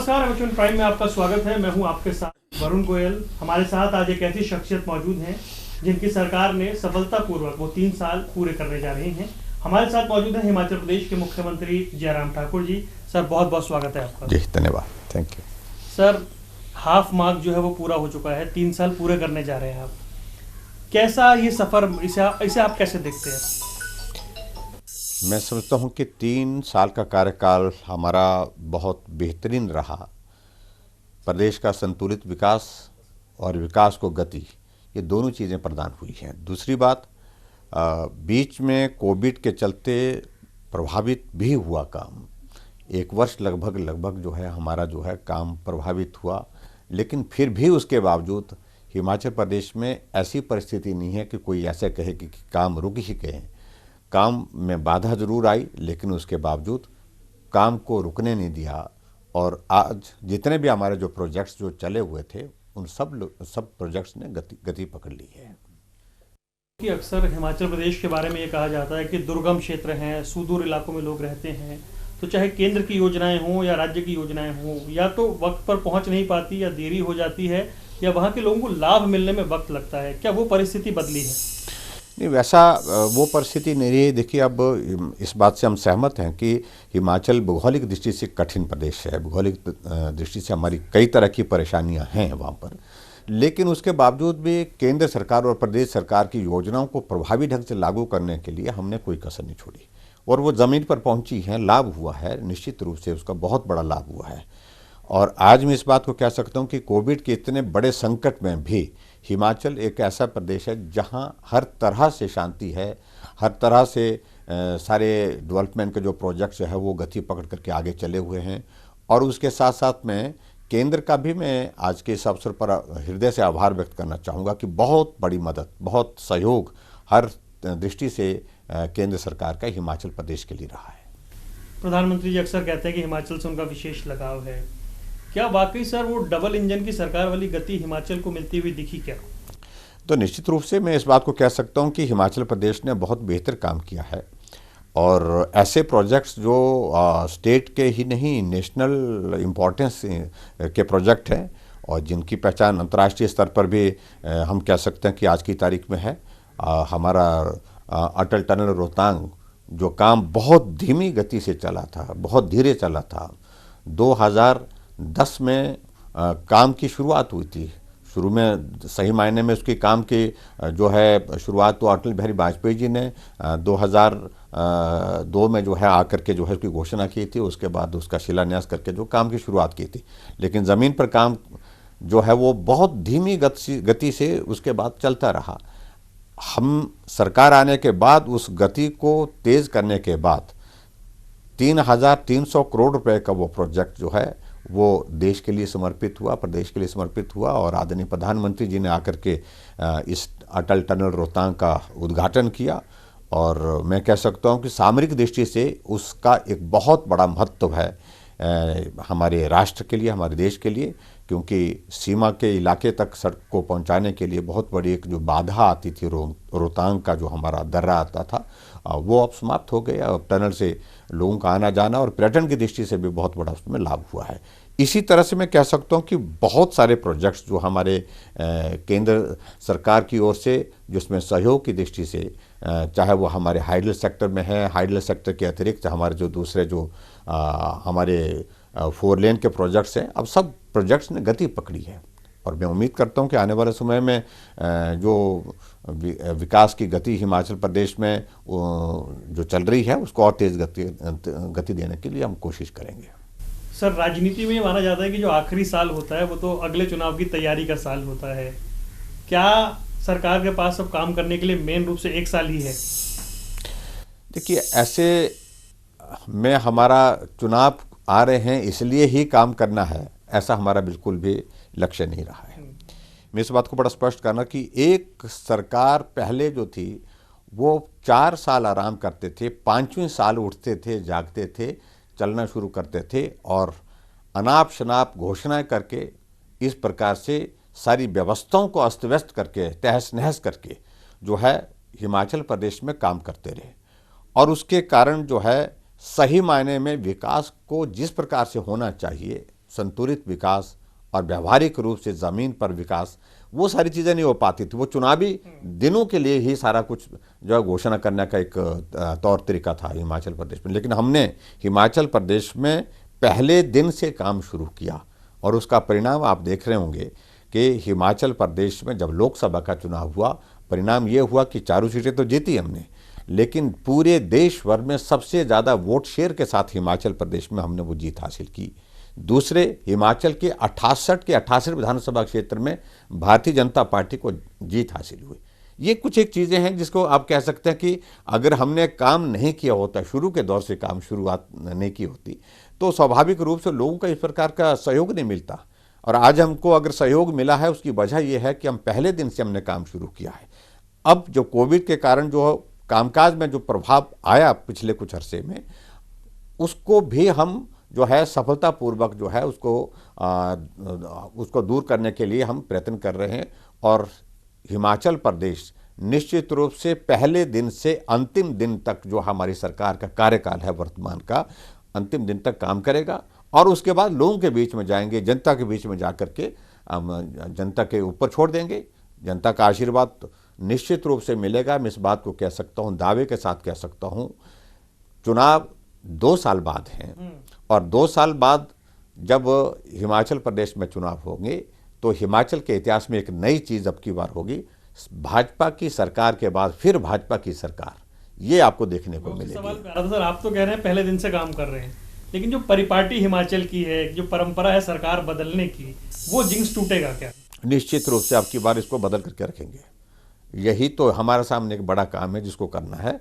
नमस्कार, एमएचवन प्राइम में आपका स्वागत है। मैं हूं आपके साथ वरुण गोयल। हमारे साथ आज एक ऐसी शख्सियत मौजूद हैं जिनकी सरकार ने सफलतापूर्वक वो 3 साल पूरे करने जा रही हैं। हमारे साथ मौजूद हैं हिमाचल प्रदेश के मुख्यमंत्री जयराम ठाकुर जी। सर, बहुत बहुत स्वागत है आपका। जी धन्यवाद, thank you. Sir, half mark जो है वो पूरा हो चुका है, 3 साल पूरे करने जा रहे हैं आप। कैसा ये सफ़र, इसे आप कैसे देखते हैं? मैं समझता हूँ कि 3 साल का कार्यकाल हमारा बहुत बेहतरीन रहा। प्रदेश का संतुलित विकास और विकास को गति, ये दोनों चीज़ें प्रदान हुई हैं। दूसरी बात, बीच में कोविड के चलते प्रभावित भी हुआ काम। 1 वर्ष लगभग जो है हमारा जो है काम प्रभावित हुआ, लेकिन फिर भी उसके बावजूद हिमाचल प्रदेश में ऐसी परिस्थिति नहीं है कि कोई ऐसे कहे कि काम रुक ही गए। काम में बाधा ज़रूर आई, लेकिन उसके बावजूद काम को रुकने नहीं दिया। और आज जितने भी हमारे जो प्रोजेक्ट्स जो चले हुए थे, उन सब प्रोजेक्ट्स ने गति पकड़ ली है। कि अक्सर हिमाचल प्रदेश के बारे में ये कहा जाता है कि दुर्गम क्षेत्र हैं, सुदूर इलाकों में लोग रहते हैं, तो चाहे केंद्र की योजनाएं हों या राज्य की योजनाएं हों, या तो वक्त पर पहुंच नहीं पाती या देरी हो जाती है, या वहाँ के लोगों को लाभ मिलने में वक्त लगता है। क्या वो परिस्थिति बदली है? नहीं, वैसा वो परिस्थिति नहीं रही। देखिए, अब इस बात से हम सहमत हैं कि हिमाचल भौगोलिक दृष्टि से कठिन प्रदेश है। भौगोलिक दृष्टि से हमारी कई तरह की परेशानियां हैं वहाँ पर, लेकिन उसके बावजूद भी केंद्र सरकार और प्रदेश सरकार की योजनाओं को प्रभावी ढंग से लागू करने के लिए हमने कोई कसर नहीं छोड़ी, और वो ज़मीन पर पहुँची हैं। लाभ हुआ है, निश्चित रूप से उसका बहुत बड़ा लाभ हुआ है। और आज मैं इस बात को कह सकता हूँ कि कोविड के इतने बड़े संकट में भी हिमाचल एक ऐसा प्रदेश है जहाँ हर तरह से शांति है, हर तरह से सारे डेवलपमेंट के जो प्रोजेक्ट्स है वो गति पकड़ करके आगे चले हुए हैं। और उसके साथ साथ में केंद्र का भी मैं आज के इस अवसर पर हृदय से आभार व्यक्त करना चाहूँगा कि बहुत बड़ी मदद, बहुत सहयोग हर दृष्टि से केंद्र सरकार का हिमाचल प्रदेश के लिए रहा है। प्रधानमंत्री जी अक्सर कहते हैं कि हिमाचल से उनका विशेष लगाव है। क्या वाकई सर वो डबल इंजन की सरकार वाली गति हिमाचल को मिलती हुई दिखी क्या? तो निश्चित रूप से मैं इस बात को कह सकता हूं कि हिमाचल प्रदेश ने बहुत बेहतर काम किया है। और ऐसे प्रोजेक्ट्स जो स्टेट के ही नहीं, नेशनल इम्पोर्टेंस के प्रोजेक्ट हैं और जिनकी पहचान अंतर्राष्ट्रीय स्तर पर भी हम कह सकते हैं कि आज की तारीख में है। हमारा अटल टनल रोहतांग, जो काम बहुत धीमी गति से चला था, बहुत धीरे चला था, 2010 में काम की शुरुआत हुई थी। शुरू में सही मायने में उसकी काम की जो है शुरुआत तो अटल बिहारी वाजपेयी जी ने 2002 में जो है आकर के जो है उसकी घोषणा की थी। उसके बाद उसका शिलान्यास करके जो काम की शुरुआत की थी, लेकिन ज़मीन पर काम जो है वो बहुत धीमी गति से उसके बाद चलता रहा। हम सरकार आने के बाद उस गति को तेज़ करने के बाद 3,300 करोड़ रुपए का वो प्रोजेक्ट जो है वो देश के लिए समर्पित हुआ, प्रदेश के लिए समर्पित हुआ। और आदरणीय प्रधानमंत्री जी ने आकर के इस अटल टनल रोहतांग का उद्घाटन किया। और मैं कह सकता हूं कि सामरिक दृष्टि से उसका एक बहुत बड़ा महत्व है हमारे राष्ट्र के लिए, हमारे देश के लिए, क्योंकि सीमा के इलाके तक सड़क को पहुंचाने के लिए बहुत बड़ी एक जो बाधा आती थी, रोहतांग का जो हमारा दर्रा आता था, वो अब समाप्त हो गया। अब टनल से लोगों का आना जाना और पर्यटन की दृष्टि से भी बहुत बड़ा उसमें लाभ हुआ है। इसी तरह से मैं कह सकता हूँ कि बहुत सारे प्रोजेक्ट्स जो हमारे केंद्र सरकार की ओर से, जिसमें सहयोग की दृष्टि से, चाहे वो हमारे हाइडल सेक्टर में है, हाइडल सेक्टर के अतिरिक्त हमारे जो दूसरे जो हमारे 4 लेन के प्रोजेक्ट्स हैं, अब सब प्रोजेक्ट्स ने गति पकड़ी है। और मैं उम्मीद करता हूं कि आने वाले समय में जो विकास की गति हिमाचल प्रदेश में जो चल रही है उसको और तेज़ गति देने के लिए हम कोशिश करेंगे। सर, राजनीति में ये माना जाता है कि जो आखिरी साल होता है वो तो अगले चुनाव की तैयारी का साल होता है। क्या सरकार के पास अब काम करने के लिए मेन रूप से 1 साल ही है? देखिए, ऐसे में हमारा चुनाव आ रहे हैं इसलिए ही काम करना है, ऐसा हमारा बिल्कुल भी लक्ष्य नहीं रहा है। मैं इस बात को बड़ा स्पष्ट करना कि एक सरकार पहले जो थी वो 4 साल आराम करते थे, 5वें साल उठते थे, जागते थे, चलना शुरू करते थे और अनाप शनाप घोषणाएं करके इस प्रकार से सारी व्यवस्थाओं को अस्त व्यस्त करके, तहस नहस करके जो है हिमाचल प्रदेश में काम करते रहे। और उसके कारण जो है सही मायने में विकास को जिस प्रकार से होना चाहिए संतुलित विकास और व्यवहारिक रूप से ज़मीन पर विकास, वो सारी चीज़ें नहीं हो पाती थी। वो चुनावी दिनों के लिए ही सारा कुछ जो है घोषणा करने का एक तौर तरीका था हिमाचल प्रदेश में। लेकिन हमने हिमाचल प्रदेश में पहले दिन से काम शुरू किया और उसका परिणाम आप देख रहे होंगे कि हिमाचल प्रदेश में जब लोकसभा का चुनाव हुआ, परिणाम ये हुआ कि 4 सीटें तो जीती हमने, लेकिन पूरे देश भर में सबसे ज़्यादा वोट शेयर के साथ हिमाचल प्रदेश में हमने वो जीत हासिल की। दूसरे, हिमाचल के 68 विधानसभा क्षेत्र में भारतीय जनता पार्टी को जीत हासिल हुई। ये कुछ एक चीज़ें हैं जिसको आप कह सकते हैं कि अगर हमने काम नहीं किया होता, शुरू के दौर से काम शुरुआत नहीं की होती, तो स्वाभाविक रूप से लोगों का इस प्रकार का सहयोग नहीं मिलता। और आज हमको अगर सहयोग मिला है, उसकी वजह यह है कि हम पहले दिन से हमने काम शुरू किया है। अब जो कोविड के कारण जो कामकाज में जो प्रभाव आया पिछले कुछ अरसे में, उसको भी हम जो है सफलतापूर्वक जो है उसको दूर करने के लिए हम प्रयत्न कर रहे हैं। और हिमाचल प्रदेश निश्चित रूप से पहले दिन से अंतिम दिन तक जो हमारी सरकार का कार्यकाल है वर्तमान का, अंतिम दिन तक काम करेगा और उसके बाद लोगों के बीच में जाएंगे, जनता के बीच में जाकर के जनता के ऊपर छोड़ देंगे। जनता का आशीर्वाद निश्चित रूप से मिलेगा। मैं इस बात को कह सकता हूँ, दावे के साथ कह सकता हूँ। चुनाव 2 साल बाद हैं और 2 साल बाद जब हिमाचल प्रदेश में चुनाव होंगे तो हिमाचल के इतिहास में एक नई चीज़ अब की बार होगी। भाजपा की सरकार के बाद फिर भाजपा की सरकार, ये आपको देखने को मिलेगी। सवाल प्यारा था सर, आप तो कह रहे हैं पहले दिन से काम कर रहे हैं, लेकिन जो परिपाटी हिमाचल की है, जो परंपरा है सरकार बदलने की, वो जिंक्स टूटेगा क्या? निश्चित रूप से आपकी बार इसको बदल करके रखेंगे। यही तो हमारे सामने एक बड़ा काम है जिसको करना है।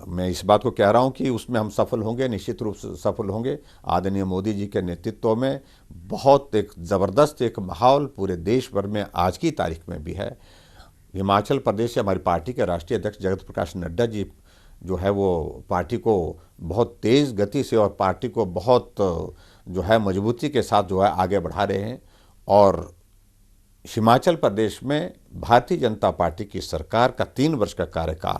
मैं इस बात को कह रहा हूं कि उसमें हम सफल होंगे, निश्चित रूप से सफल होंगे। आदरणीय मोदी जी के नेतृत्व में बहुत एक ज़बरदस्त एक माहौल पूरे देश भर में आज की तारीख में भी है। हिमाचल प्रदेश से हमारी पार्टी के राष्ट्रीय अध्यक्ष जगत प्रकाश नड्डा जी जो है वो पार्टी को बहुत तेज़ गति से और पार्टी को बहुत जो है मजबूती के साथ जो है आगे बढ़ा रहे हैं। और हिमाचल प्रदेश में भारतीय जनता पार्टी की सरकार का 3 वर्ष का कार्यकाल,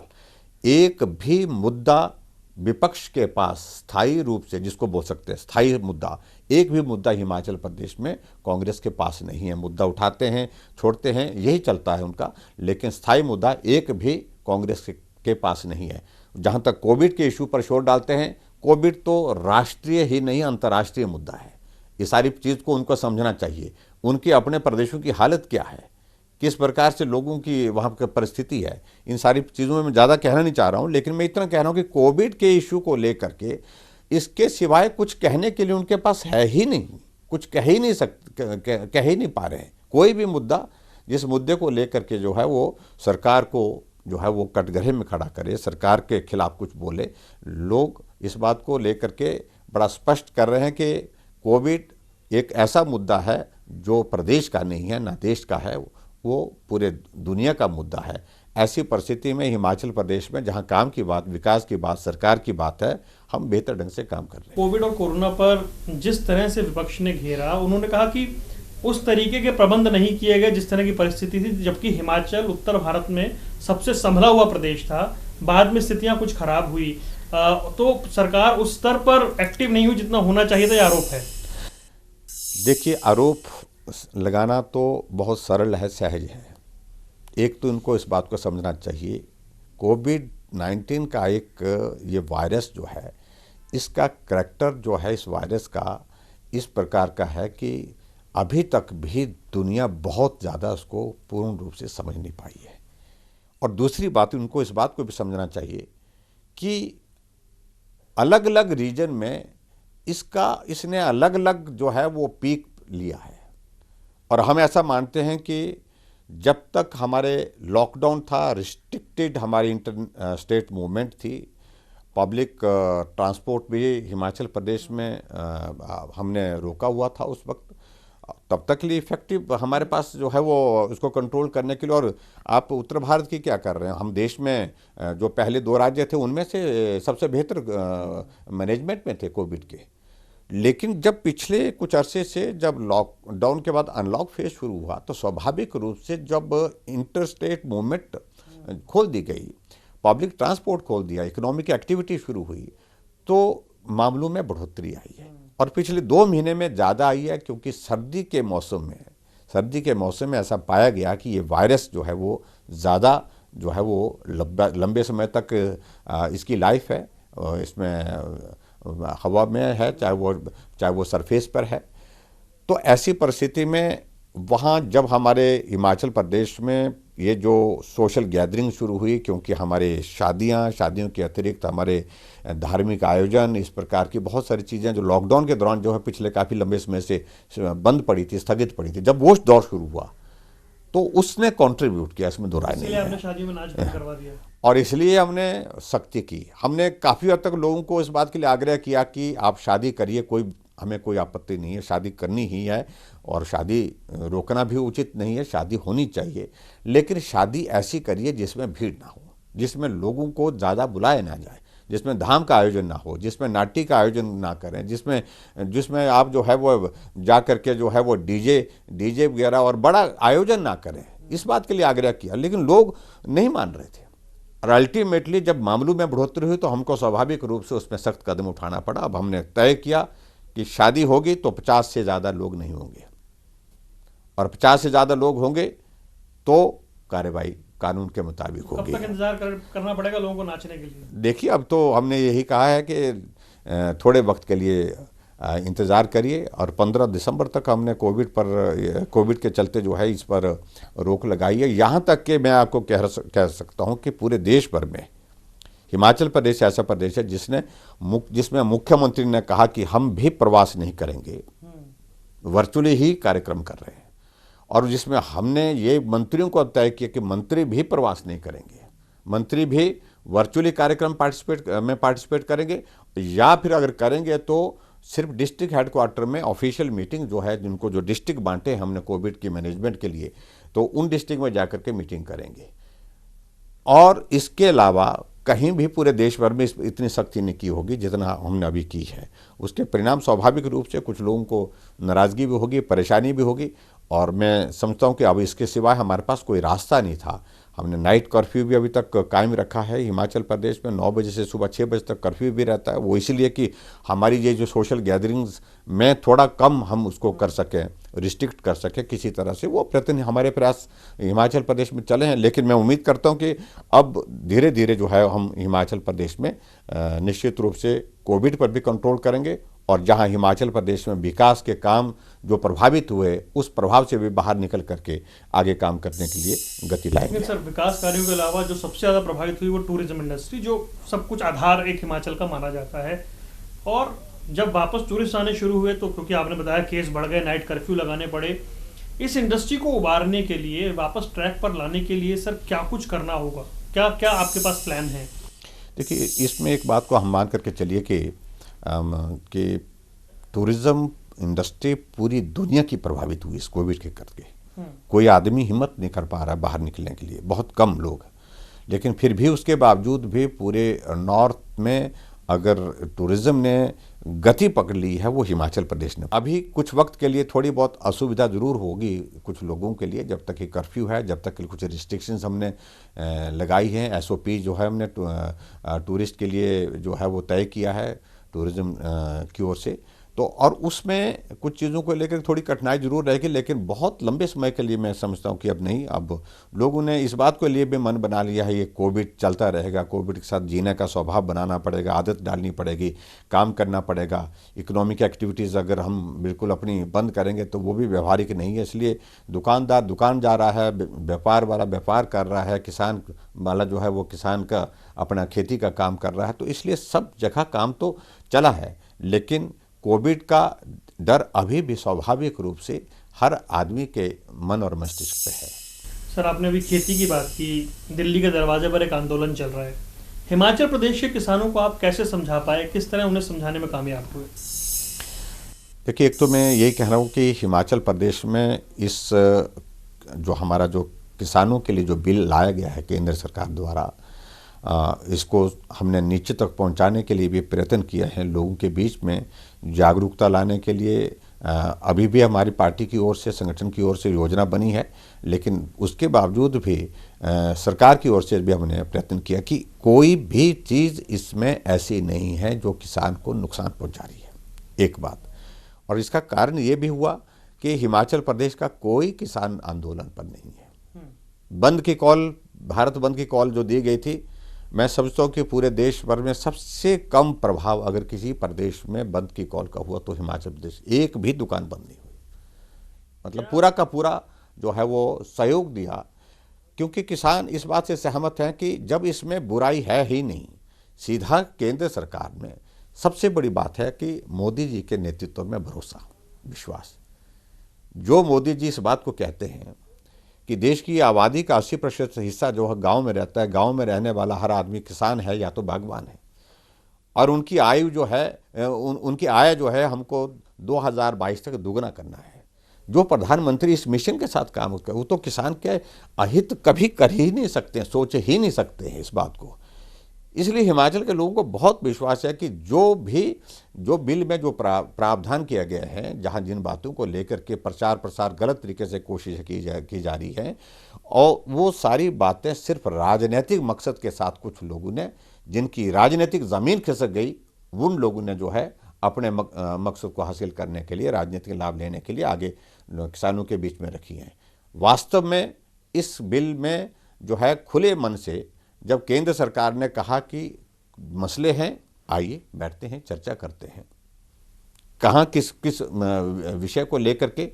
एक भी मुद्दा विपक्ष के पास स्थायी रूप से, जिसको बोल सकते हैं स्थायी मुद्दा, एक भी मुद्दा हिमाचल प्रदेश में कांग्रेस के पास नहीं है। मुद्दा उठाते हैं, छोड़ते हैं, यही चलता है उनका, लेकिन स्थायी मुद्दा एक भी कांग्रेस के पास नहीं है। जहाँ तक कोविड के इशू पर शोर डालते हैं, कोविड तो राष्ट्रीय ही नहीं अंतर्राष्ट्रीय मुद्दा है। ये सारी चीज़ को उनको समझना चाहिए। उनके अपने प्रदेशों की हालत क्या है, किस प्रकार से लोगों की वहाँ की परिस्थिति है, इन सारी चीज़ों में मैं ज़्यादा कहना नहीं चाह रहा हूँ, लेकिन मैं इतना कह रहा हूँ कि कोविड के इशू को लेकर के इसके सिवाय कुछ कहने के लिए उनके पास है ही नहीं, कुछ कह ही नहीं पा रहे हैं। कोई भी मुद्दा, जिस मुद्दे को लेकर के जो है वो सरकार को जो है वो कटघरे में खड़ा करे, सरकार के खिलाफ कुछ बोले, लोग इस बात को लेकर के बड़ा स्पष्ट कर रहे हैं कि कोविड एक ऐसा मुद्दा है जो प्रदेश का नहीं है, ना देश का है, वो पूरे दुनिया का मुद्दा है। ऐसी परिस्थिति में हिमाचल प्रदेश में जहां काम की बात, विकास की बात, सरकार की बात है, हम बेहतर ढंग से काम कर रहे हैं। कोविड और कोरोना पर जिस तरह से विपक्ष ने घेरा, उन्होंने कहा कि उस तरीके के प्रबंध नहीं किए गए जिस तरह की परिस्थिति थी, जबकि हिमाचल उत्तर भारत में सबसे संभला हुआ प्रदेश था। बाद में स्थितियां कुछ खराब हुई, तो सरकार उस स्तर पर एक्टिव नहीं हुई जितना होना चाहिए था, यह आरोप है। देखिए, आरोप लगाना तो बहुत सरल है, सहज है। एक तो इनको इस बात को समझना चाहिए, कोविड-19 का एक ये वायरस जो है, इसका करैक्टर जो है इस वायरस का इस प्रकार का है कि अभी तक भी दुनिया बहुत ज़्यादा उसको पूर्ण रूप से समझ नहीं पाई है। और दूसरी बात, उनको इस बात को भी समझना चाहिए कि अलग अलग रीजन में इसने अलग अलग जो है वो पीक लिया है। और हम ऐसा मानते हैं कि जब तक हमारे लॉकडाउन था, रिस्ट्रिक्टेड हमारी इंटर स्टेट मूवमेंट थी, पब्लिक ट्रांसपोर्ट भी हिमाचल प्रदेश में हमने रोका हुआ था उस वक्त, तब तक के लिए इफेक्टिव हमारे पास जो है वो उसको कंट्रोल करने के लिए। और आप उत्तर भारत की क्या कर रहे हैं, हम देश में जो पहले 2 राज्य थे उनमें से सबसे बेहतर मैनेजमेंट में थे कोविड के। लेकिन जब पिछले कुछ अरसे से जब लॉकडाउन के बाद अनलॉक फेज शुरू हुआ, तो स्वाभाविक रूप से जब इंटरस्टेट मूवमेंट खोल दी गई, पब्लिक ट्रांसपोर्ट खोल दिया, इकोनॉमिक एक्टिविटी शुरू हुई, तो मामलों में बढ़ोतरी आई है। और पिछले 2 महीने में ज़्यादा आई है, क्योंकि सर्दी के मौसम में ऐसा पाया गया कि ये वायरस जो है वो ज़्यादा जो है वो लंबे समय तक इसकी लाइफ है, इसमें हवा में है, चाहे वो सरफेस पर है। तो ऐसी परिस्थिति में वहाँ जब हमारे हिमाचल प्रदेश में ये जो सोशल गैदरिंग शुरू हुई, क्योंकि हमारे शादियों के अतिरिक्त हमारे धार्मिक आयोजन, इस प्रकार की बहुत सारी चीज़ें जो लॉकडाउन के दौरान जो है पिछले काफ़ी लंबे समय से बंद पड़ी थी, स्थगित पड़ी थी, जब वो दौर शुरू हुआ तो उसने कंट्रीब्यूट किया, इसमें दो राय नहीं है। आपने शादी में नाच बंद करवा दिया और इसलिए हमने सख्ती की। हमने काफ़ी हद तक लोगों को इस बात के लिए आग्रह किया कि आप शादी करिए, हमें कोई आपत्ति नहीं है, शादी करनी ही है, और शादी रोकना भी उचित नहीं है, शादी होनी चाहिए, लेकिन शादी ऐसी करिए जिसमें भीड़ ना हो, जिसमें लोगों को ज़्यादा बुलाया ना जाए, जिसमें धाम का आयोजन ना हो, जिसमें नाट्य का आयोजन ना करें, जिसमें आप जो है वो जा करके जो है वो डीजे वगैरह और बड़ा आयोजन ना करें। इस बात के लिए आग्रह किया, लेकिन लोग नहीं मान रहे थे, और अल्टीमेटली जब मामलों में बढ़ोतरी हुई तो हमको स्वाभाविक रूप से उसमें सख्त कदम उठाना पड़ा। अब हमने तय किया कि शादी होगी तो 50 से ज़्यादा लोग नहीं होंगे, और 50 से ज़्यादा लोग होंगे तो कार्रवाई कानून के मुताबिक होगी। कब तक इंतजार करना पड़ेगा लोगों को नाचने के लिए? देखिए, अब तो हमने यही कहा है कि थोड़े वक्त के लिए इंतज़ार करिए, और 15 दिसंबर तक हमने कोविड के चलते जो है इस पर रोक लगाई है। यहाँ तक कि मैं आपको कह सकता हूँ कि पूरे देश भर में हिमाचल प्रदेश ऐसा प्रदेश है जिसमें मुख्यमंत्री ने कहा कि हम भी प्रवास नहीं करेंगे, वर्चुअली ही कार्यक्रम कर रहे हैं, और जिसमें हमने ये मंत्रियों को तय किया कि मंत्री भी प्रवास नहीं करेंगे, मंत्री भी वर्चुअली कार्यक्रम पार्टिसिपेट करेंगे, या फिर अगर करेंगे तो सिर्फ डिस्ट्रिक्ट हेडक्वार्टर में ऑफिशियल मीटिंग जो है, जिनको जो डिस्ट्रिक्ट बांटे हमने कोविड की मैनेजमेंट के लिए, तो उन डिस्ट्रिक्ट में जाकर के मीटिंग करेंगे। और इसके अलावा कहीं भी पूरे देश भर में इतनी सख्ती नहीं की होगी जितना हमने अभी की है। उसके परिणाम स्वाभाविक रूप से कुछ लोगों को नाराज़गी भी होगी, परेशानी भी होगी, और मैं समझता हूं कि अब इसके सिवाय हमारे पास कोई रास्ता नहीं था। हमने नाइट कर्फ्यू भी अभी तक कायम रखा है हिमाचल प्रदेश में, 9 बजे से सुबह 6 बजे तक कर्फ्यू भी रहता है। वो इसलिए कि हमारी ये जो सोशल गैदरिंग्स में थोड़ा कम हम उसको कर सकें, रिस्ट्रिक्ट कर सकें किसी तरह से, वो प्रयत्न हमारे प्रयास हिमाचल प्रदेश में चले हैं। लेकिन मैं उम्मीद करता हूँ कि अब धीरे धीरे जो है हम हिमाचल प्रदेश में निश्चित रूप से कोविड पर भी कंट्रोल करेंगे, और जहां हिमाचल प्रदेश में विकास के काम जो प्रभावित हुए उस प्रभाव से भी बाहर निकल करके आगे काम करने के लिए गति लाएंगे। सर, विकास कार्यों के अलावा जो सबसे ज़्यादा प्रभावित हुई वो टूरिज्म इंडस्ट्री, जो सब कुछ आधार एक हिमाचल का माना जाता है। और जब वापस टूरिस्ट आने शुरू हुए तो क्योंकि आपने बताया केस बढ़ गए, नाइट कर्फ्यू लगाने पड़े, इस इंडस्ट्री को उबारने के लिए, वापस ट्रैक पर लाने के लिए सर क्या कुछ करना होगा? क्या क्या आपके पास प्लान है? देखिए, इसमें एक बात को हम मान करके चलिए कि टूरिज्म इंडस्ट्री पूरी दुनिया की प्रभावित हुई इस कोविड के करके। कोई आदमी हिम्मत नहीं कर पा रहा बाहर निकलने के लिए, बहुत कम लोग, लेकिन फिर भी उसके बावजूद भी पूरे नॉर्थ में अगर टूरिज्म ने गति पकड़ ली है वो हिमाचल प्रदेश ने। अभी कुछ वक्त के लिए थोड़ी बहुत असुविधा ज़रूर होगी कुछ लोगों के लिए, जब तक ये कर्फ्यू है, जब तक कुछ रिस्ट्रिक्शंस हमने लगाई हैं, SOP जो है हमने टूरिस्ट के लिए जो है वो तय किया है टूरिज्म की ओर से, तो और उसमें कुछ चीज़ों को लेकर थोड़ी कठिनाई जरूर रहेगी, लेकिन बहुत लंबे समय के लिए मैं समझता हूँ कि अब नहीं, अब लोगों ने इस बात के लिए भी मन बना लिया है, ये कोविड चलता रहेगा, कोविड के साथ जीने का स्वभाव बनाना पड़ेगा, आदत डालनी पड़ेगी, काम करना पड़ेगा। इकोनॉमिक एक्टिविटीज़ अगर हम बिल्कुल अपनी बंद करेंगे तो वो भी व्यवहारिक नहीं है, इसलिए दुकानदार दुकान जा रहा है, व्यापार वाला व्यापार कर रहा है, किसान वाला जो है वो किसान का अपना खेती का काम कर रहा है, तो इसलिए सब जगह काम तो चला है, लेकिन कोविड का डर अभी भी स्वाभाविक रूप से हर आदमी के मन और मस्तिष्क पे है। सर, आपने अभी खेती की बात की, दिल्ली के दरवाजे पर एक आंदोलन चल रहा है, हिमाचल प्रदेश के किसानों को आप कैसे समझा पाए, किस तरह उन्हें समझाने में कामयाब हुए? देखिए, एक तो मैं यही कह रहा हूँ कि हिमाचल प्रदेश में इस जो हमारा जो किसानों के लिए जो बिल लाया गया है केंद्र सरकार द्वारा, इसको हमने नीचे तक पहुंचाने के लिए भी प्रयत्न किया है, लोगों के बीच में जागरूकता लाने के लिए। अभी भी हमारी पार्टी की ओर से, संगठन की ओर से योजना बनी है, लेकिन उसके बावजूद भी सरकार की ओर से भी हमने प्रयत्न किया कि कोई भी चीज़ इसमें ऐसी नहीं है जो किसान को नुकसान पहुंचा रही है। एक बात। और इसका कारण ये भी हुआ कि हिमाचल प्रदेश का कोई किसान आंदोलन पर नहीं है। बंद की कॉल, भारत बंद की कॉल जो दी गई थी, मैं समझता हूँ कि पूरे देश भर में सबसे कम प्रभाव अगर किसी प्रदेश में बंद की कॉल का हुआ तो हिमाचल प्रदेश। एक भी दुकान बंद नहीं हुई, मतलब पूरा का पूरा जो है वो सहयोग दिया, क्योंकि किसान इस बात से सहमत हैं कि जब इसमें बुराई है ही नहीं, सीधा केंद्र सरकार में सबसे बड़ी बात है कि मोदी जी के नेतृत्व में भरोसा, विश्वास। जो मोदी जी इस बात को कहते हैं कि देश की आबादी का 80% हिस्सा जो है गांव में रहता है, गांव में रहने वाला हर आदमी किसान है या तो बागवान है, और उनकी आयु जो है उनकी आय जो है हमको 2022 तक दुगना करना है। जो प्रधानमंत्री इस मिशन के साथ काम कर, वो तो किसान के अहित कभी कर ही नहीं सकते हैं, सोच ही नहीं सकते हैं इस बात को। इसलिए हिमाचल के लोगों को बहुत विश्वास है कि जो बिल में जो प्रावधान किया गया है, जहां जिन बातों को लेकर के प्रचार प्रसार गलत तरीके से कोशिश की जा रही है, और वो सारी बातें सिर्फ राजनीतिक मकसद के साथ कुछ लोगों ने, जिनकी राजनीतिक ज़मीन खिसक गई, उन लोगों ने जो है अपने मकसद को हासिल करने के लिए, राजनीतिक लाभ लेने के लिए आगे किसानों के बीच में रखी हैं। वास्तव में इस बिल में जो है खुले मन से जब केंद्र सरकार ने कहा कि मसले हैं, आइए बैठते हैं, चर्चा करते हैं, कहाँ किस किस विषय को लेकर के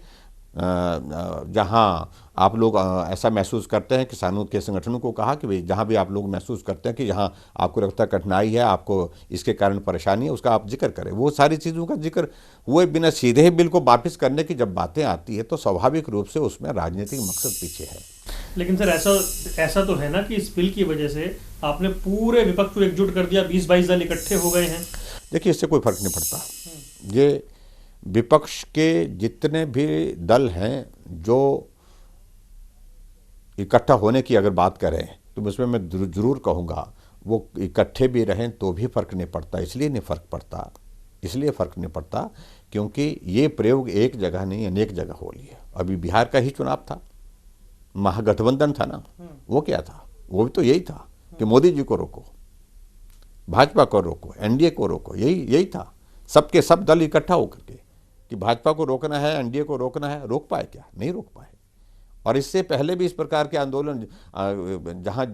जहाँ आप लोग ऐसा महसूस करते हैं, किसानों के संगठनों को कहा कि भाई जहाँ भी आप लोग महसूस करते हैं कि जहाँ आपको लगता है कठिनाई है, आपको इसके कारण परेशानी है, उसका आप जिक्र करें। वो सारी चीज़ों का जिक्र हुए बिना सीधे ही बिल को वापस करने की जब बातें आती है तो स्वाभाविक रूप से उसमें राजनीतिक मकसद पीछे है। लेकिन सर ऐसा तो है ना कि इस बिल की वजह से आपने पूरे विपक्ष को एकजुट कर दिया, 20-22 दल इकट्ठे हो गए हैं। देखिए, इससे कोई फर्क नहीं पड़ता। ये विपक्ष के जितने भी दल हैं जो इकट्ठा होने की अगर बात करें तो उसमें मैं जरूर कहूँगा वो इकट्ठे भी रहें तो भी फर्क नहीं पड़ता। इसलिए फर्क नहीं पड़ता क्योंकि ये प्रयोग एक जगह नहीं अनेक जगह हो लिया। अभी बिहार का ही चुनाव था, महागठबंधन था ना, वो क्या था? वो भी तो यही था कि मोदी जी को रोको, भाजपा को रोको, एनडीए को रोको, यही था। सबके सब दल इकट्ठा होकर के कि भाजपा को रोकना है, एनडीए को रोकना है। रोक पाए क्या? नहीं रोक पाए। और इससे पहले भी इस प्रकार के आंदोलन जहां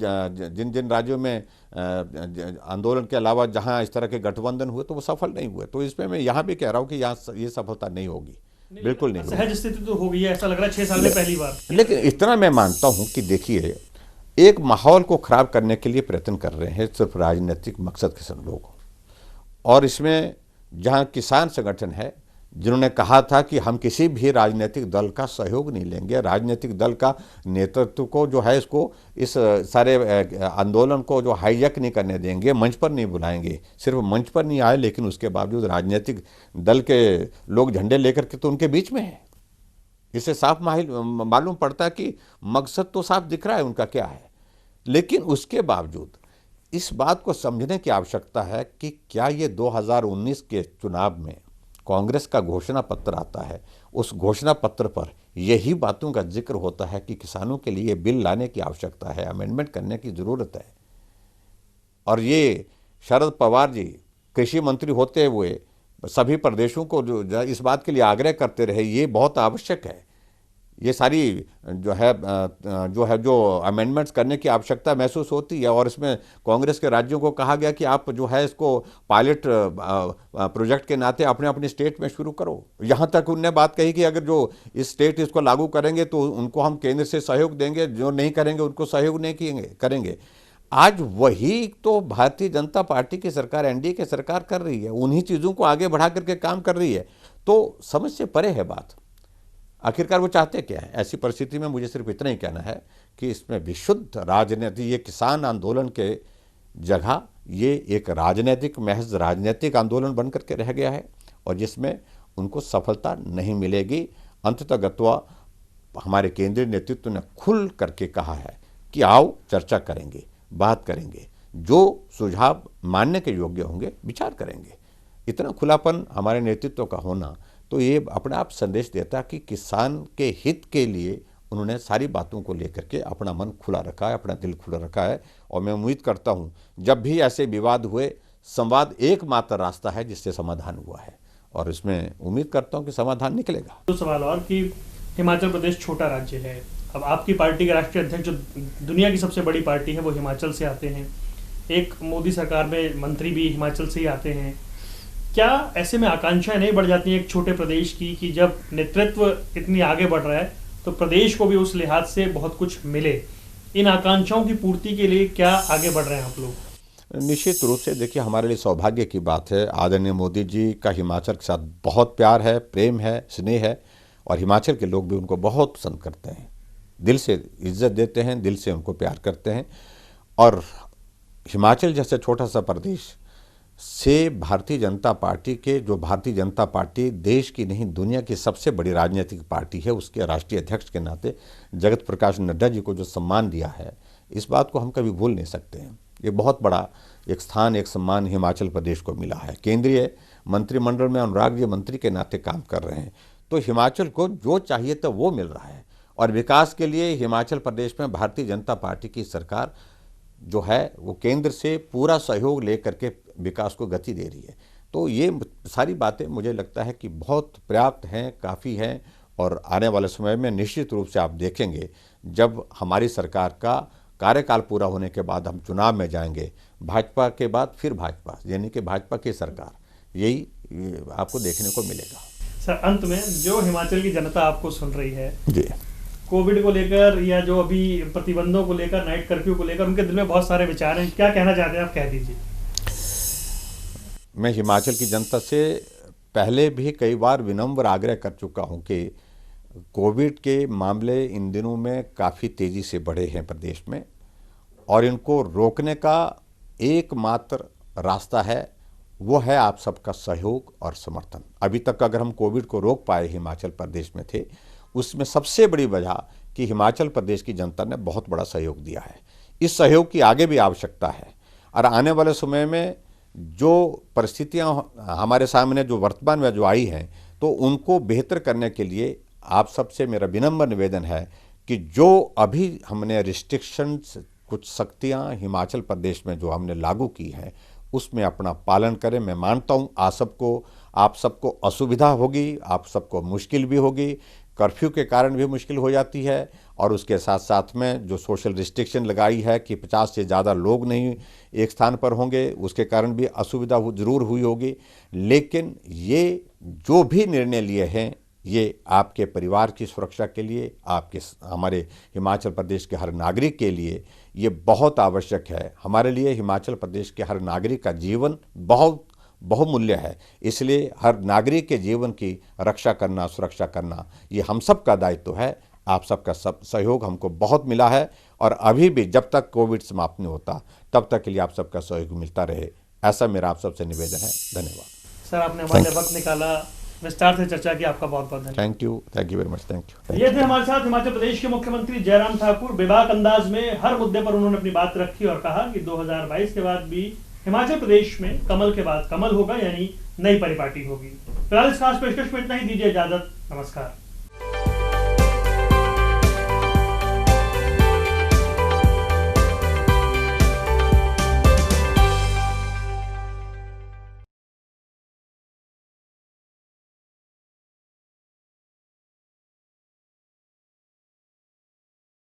जिन राज्यों में आंदोलन के अलावा जहां इस तरह के गठबंधन हुए तो वो सफल नहीं हुए। तो इसमें मैं यहाँ भी कह रहा हूँ कि यहाँ ये सफलता नहीं होगी, बिल्कुल नहीं। सहज स्थिति तो हो गई है, ऐसा लग रहा है 6 साल में पहली बार। लेकिन इतना मैं मानता हूँ कि देखिए, एक माहौल को खराब करने के लिए प्रयत्न कर रहे हैं सिर्फ राजनीतिक मकसद के संग लोग। और इसमें जहाँ किसान संगठन है जिन्होंने कहा था कि हम किसी भी राजनीतिक दल का सहयोग नहीं लेंगे, राजनीतिक दल का नेतृत्व को जो है इसको इस सारे आंदोलन को जो हाईजैक नहीं करने देंगे, मंच पर नहीं बुलाएंगे। सिर्फ मंच पर नहीं आए लेकिन उसके बावजूद राजनीतिक दल के लोग झंडे लेकर के तो उनके बीच में है। इससे साफ मालूम पड़ता है कि मकसद तो साफ दिख रहा है उनका क्या है। लेकिन उसके बावजूद इस बात को समझने की आवश्यकता है कि क्या ये 2019 के चुनाव में कांग्रेस का घोषणा पत्र आता है, उस घोषणा पत्र पर यही बातों का जिक्र होता है कि किसानों के लिए बिल लाने की आवश्यकता है, अमेंडमेंट करने की ज़रूरत है। और ये शरद पवार जी कृषि मंत्री होते हुए सभी प्रदेशों को जो इस बात के लिए आग्रह करते रहे, ये बहुत आवश्यक है। ये सारी जो अमेंडमेंट्स करने की आवश्यकता महसूस होती है। और इसमें कांग्रेस के राज्यों को कहा गया कि आप जो है इसको पायलट प्रोजेक्ट के नाते अपने अपने स्टेट में शुरू करो। यहाँ तक उनने बात कही कि अगर जो इस स्टेट इसको लागू करेंगे तो उनको हम केंद्र से सहयोग देंगे, जो नहीं करेंगे उनको सहयोग नहीं करेंगे। आज वही तो भारतीय जनता पार्टी की सरकार, एनडीए की सरकार कर रही है, उन्हीं चीज़ों को आगे बढ़ा करके काम कर रही है। तो समझ से परे है बात। आखिरकार वो चाहते क्या है? ऐसी परिस्थिति में मुझे सिर्फ इतना ही कहना है कि इसमें विशुद्ध राजनीति, ये किसान आंदोलन के जगह ये एक महज राजनीतिक आंदोलन बन करके रह गया है और जिसमें उनको सफलता नहीं मिलेगी। अंततः गत्वा हमारे केंद्रीय नेतृत्व ने खुल करके कहा है कि आओ चर्चा करेंगे, बात करेंगे, जो सुझाव मानने के योग्य होंगे विचार करेंगे। इतना खुलापन हमारे नेतृत्व का होना तो ये अपने आप संदेश देता कि किसान के हित के लिए उन्होंने सारी बातों को लेकर के अपना मन खुला रखा है, अपना दिल खुला रखा है। और मैं उम्मीद करता हूँ जब भी ऐसे विवाद हुए, संवाद एकमात्र रास्ता है जिससे समाधान हुआ है। और इसमें उम्मीद करता हूं कि समाधान निकलेगा। तो सवाल और कि हिमाचल प्रदेश छोटा राज्य है, अब आपकी पार्टी के राष्ट्रीय अध्यक्ष जो दुनिया की सबसे बड़ी पार्टी है वो हिमाचल से आते हैं, एक मोदी सरकार में मंत्री भी हिमाचल से ही आते हैं, क्या ऐसे में आकांक्षाएं नहीं बढ़ जाती हैं एक छोटे प्रदेश की कि जब नेतृत्व इतनी आगे बढ़ रहा है तो प्रदेश को भी उस लिहाज से बहुत कुछ मिले? इन आकांक्षाओं की पूर्ति के लिए क्या आगे बढ़ रहे हैं आप लोग? निश्चित रूप से देखिए, हमारे लिए सौभाग्य की बात है, आदरणीय मोदी जी का हिमाचल के साथ बहुत प्यार है, प्रेम है, स्नेह है, और हिमाचल के लोग भी उनको बहुत पसंद करते हैं, दिल से इज्जत देते हैं, दिल से उनको प्यार करते हैं। और हिमाचल जैसे छोटा सा प्रदेश से भारतीय जनता पार्टी के, जो भारतीय जनता पार्टी देश की नहीं दुनिया की सबसे बड़ी राजनीतिक पार्टी है, उसके राष्ट्रीय अध्यक्ष के नाते जगत प्रकाश नड्डा जी को जो सम्मान दिया है, इस बात को हम कभी भूल नहीं सकते हैं। ये बहुत बड़ा एक स्थान, एक सम्मान हिमाचल प्रदेश को मिला है। केंद्रीय मंत्रिमंडल में अनुराग जी मंत्री के नाते काम कर रहे हैं, तो हिमाचल को जो चाहिए था वो मिल रहा है। और विकास के लिए हिमाचल प्रदेश में भारतीय जनता पार्टी की सरकार जो है वो केंद्र से पूरा सहयोग लेकर के विकास को गति दे रही है। तो ये सारी बातें मुझे लगता है कि बहुत पर्याप्त हैं, काफ़ी हैं, और आने वाले समय में निश्चित रूप से आप देखेंगे जब हमारी सरकार का कार्यकाल पूरा होने के बाद हम चुनाव में जाएंगे, भाजपा के बाद फिर भाजपा, यानी कि भाजपा की सरकार, यही आपको देखने को मिलेगा। सर, अंत में जो हिमाचल की जनता आपको सुन रही है जी, कोविड को लेकर या जो अभी प्रतिबंधों को लेकर, नाइट कर्फ्यू को लेकर, उनके दिल में बहुत सारे विचार हैं, क्या कहना चाहते हैं आप, कह दीजिए। मैं हिमाचल की जनता से पहले भी कई बार विनम्र आग्रह कर चुका हूं कि कोविड के मामले इन दिनों में काफ़ी तेज़ी से बढ़े हैं प्रदेश में, और इनको रोकने का एकमात्र रास्ता है, वो है आप सबका सहयोग और समर्थन। अभी तक अगर हम कोविड को रोक पाए हिमाचल प्रदेश में थे, उसमें सबसे बड़ी वजह कि हिमाचल प्रदेश की जनता ने बहुत बड़ा सहयोग दिया है। इस सहयोग की आगे भी आवश्यकता है, और आने वाले समय में जो परिस्थितियां हमारे सामने जो वर्तमान में जो आई हैं, तो उनको बेहतर करने के लिए आप सबसे मेरा विनम्र निवेदन है कि जो अभी हमने रिस्ट्रिक्शंस, कुछ सख्तियां हिमाचल प्रदेश में जो हमने लागू की हैं, उसमें अपना पालन करें। मैं मानता हूं आप सबको असुविधा होगी, आप सबको मुश्किल भी होगी, कर्फ्यू के कारण भी मुश्किल हो जाती है, और उसके साथ साथ में जो सोशल रिस्ट्रिक्शन लगाई है कि 50 से ज़्यादा लोग नहीं एक स्थान पर होंगे, उसके कारण भी असुविधा ज़रूर हुई होगी। लेकिन ये जो भी निर्णय लिए हैं, ये आपके परिवार की सुरक्षा के लिए, हमारे हिमाचल प्रदेश के हर नागरिक के लिए ये बहुत आवश्यक है। हमारे लिए हिमाचल प्रदेश के हर नागरिक का जीवन बहुत बहुमूल्य है, इसलिए हर नागरिक के जीवन की रक्षा करना, सुरक्षा करना, ये हम सब का दायित्व है। आप सबका सहयोग हमको बहुत मिला है, और अभी भी जब तक कोविड समाप्त नहीं होता तब तक के लिए आप सबका सहयोग मिलता रहे, ऐसा मेरा आप सबसे निवेदन है। धन्यवाद सर, आपने हमारे वक्त निकाला, विस्तार से चर्चा की, आपका बहुत बहुत धन्यवाद। Thank you very much. Thank you. ये थे हमारे साथ हिमाचल प्रदेश के मुख्यमंत्री जयराम ठाकुर। बेबाक अंदाज में हर मुद्दे पर उन्होंने अपनी बात रखी और कहा कि 2022 के बाद भी हिमाचल प्रदेश में कमल के बाद कमल होगा, यानी नई परिपाटी होगी। फिलहाल इस खास पेशकश में इतना ही, दीजिए इजाजत, नमस्कार।